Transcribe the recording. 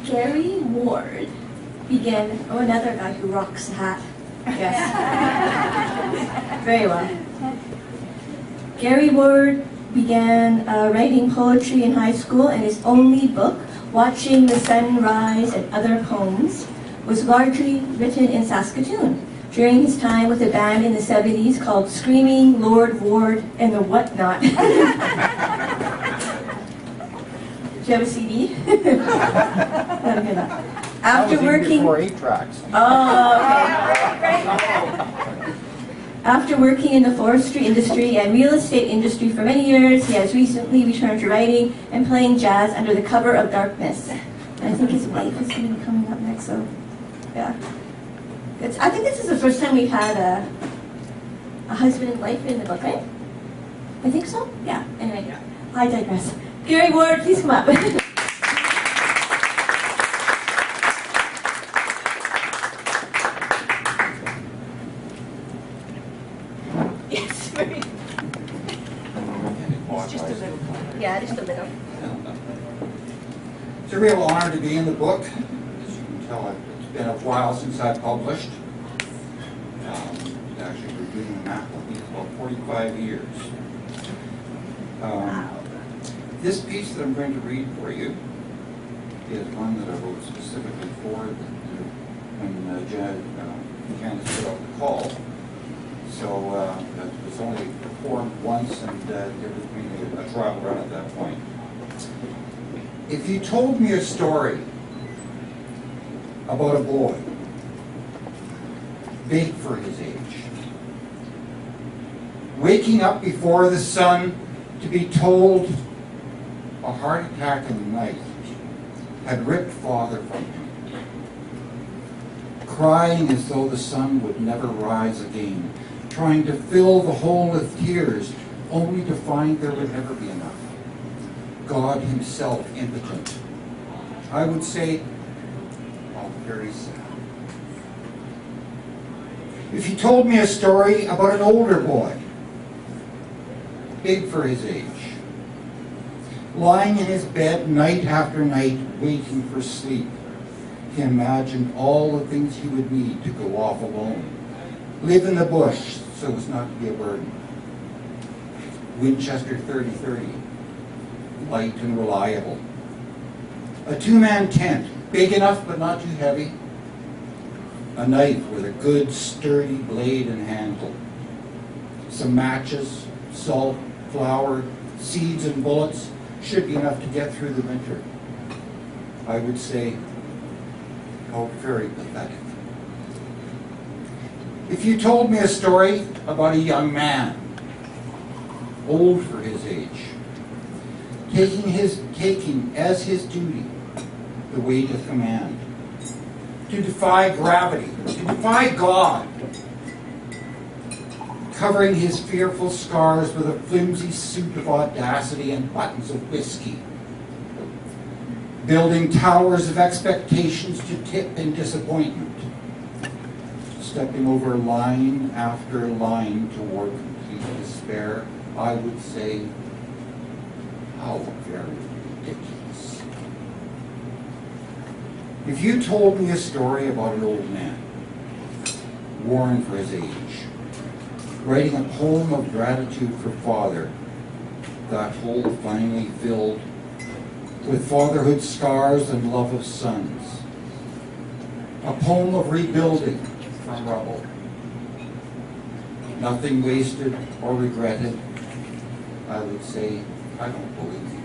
Garry Ward began, another guy who rocks a hat. Yes. Very well. Garry Ward began writing poetry in high school, and his only book, Watching the Sun Rise and Other Poems, was largely written in Saskatoon during his time with a band in the 70s called Screaming Lord Ward and the Whatnot. Do you have a CD? After working before 8 tracks. After working in the forestry industry and real estate industry for many years, he has recently returned to writing and playing jazz under the cover of darkness. And I think his wife is going to be coming up next, so yeah. I think this is the first time we've had a husband and wife in the book, right? I think so? Yeah. Anyway, I digress. Garry Ward, please come up. Yes, very. Just a little. Yeah, just a little. It's a real honor to be in the book. As you can tell, it's been a while since I published. Actually, we're doing the math, I think it's about 45 years. This piece that I'm going to read for you is one that I wrote specifically for when Candace put out the call. So it was only performed once, and there was mainly a trial run at that point. If you told me a story about a boy, big for his age, waking up before the sun to be told a heart attack in the night had ripped father from him, crying as though the sun would never rise again, trying to fill the hole with tears, only to find there would never be enough. God himself impotent. I would say, oh, very sad. If you told me a story about an older boy, big for his age, lying in his bed night after night, waiting for sleep, he imagined all the things he would need to go off alone, live in the bush so as not to be a burden. Winchester 30-30, light and reliable. A 2-man tent, big enough but not too heavy. A knife with a good sturdy blade and handle. Some matches, salt, flour, seeds and bullets should be enough to get through the winter. I would say, oh, very pathetic. If you told me a story about a young man, old for his age, taking as his duty the weight of command, to defy gravity, to defy God, covering his fearful scars with a flimsy suit of audacity and buttons of whiskey, building towers of expectations to tip in disappointment, stepping over line after line toward complete despair, I would say, how very ridiculous. If you told me a story about an old man, worn for his age, writing a poem of gratitude for father, that hole finally filled with fatherhood scars and love of sons, a poem of rebuilding from rubble, nothing wasted or regretted, I would say, I don't believe you.